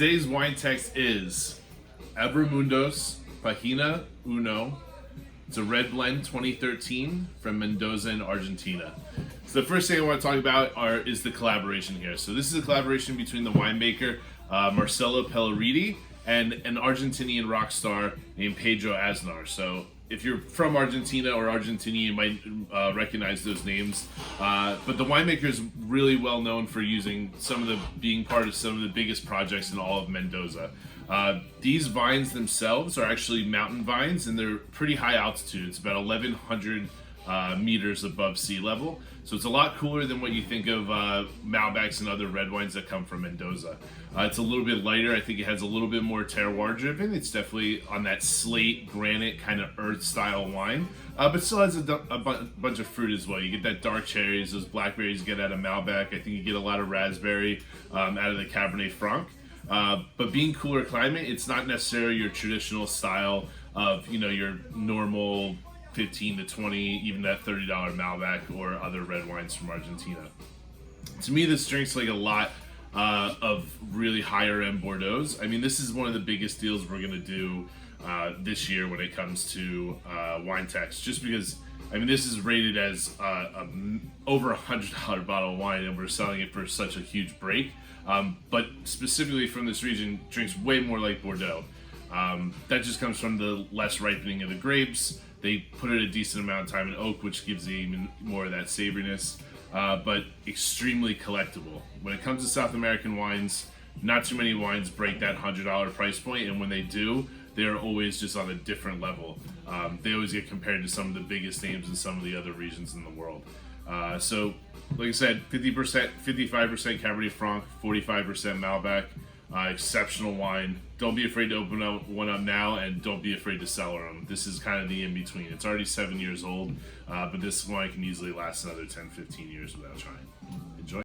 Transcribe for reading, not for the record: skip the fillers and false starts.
Today's wine text is Abremundos Pagina Uno. It's a red blend 2013 from Mendoza in Argentina. So the first thing I want to talk about is the collaboration here. So this is a collaboration between the winemaker Marcelo Pelleriti and an Argentinian rock star named Pedro Aznar. So if you're from Argentina or Argentinian, you might recognize those names. But the winemaker is really well known for being part of some of the biggest projects in all of Mendoza. These vines themselves are actually mountain vines, and they're pretty high altitude. It's about 1,100 meters above sea level. So it's a lot cooler than what you think of Malbecs and other red wines that come from Mendoza. It's a little bit lighter. I think it has a little bit more terroir driven. It's definitely on that slate, granite kind of earth style wine, but still has a bunch of fruit as well. You get that dark cherries, those blackberries you get out of Malbec. I think you get a lot of raspberry out of the Cabernet Franc. But being cooler climate, it's not necessarily your traditional style of, your normal 15 to 20, even that $30 Malbec or other red wines from Argentina. To me, this drinks like a lot of really higher end Bordeaux. I mean, this is one of the biggest deals we're going to do this year when it comes to WineText, just because, I mean, this is rated as over $100 bottle of wine, and we're selling it for such a huge break. But specifically from this region, drinks way more like Bordeaux. That just comes from the less ripening of the grapes. They put it a decent amount of time in oak, which gives you even more of that savoriness, but extremely collectible. When it comes to South American wines, not too many wines break that $100 price point, and when they do, they're always just on a different level. They always get compared to some of the biggest names in some of the other regions in the world. So, like I said, 50%, 55% Cabernet Franc, 45% Malbec. Exceptional wine. Don't be afraid to open one up now, and don't be afraid to cellar them. This is kind of the in-between. It's already 7 years old, but this wine can easily last another 10, 15 years without trying.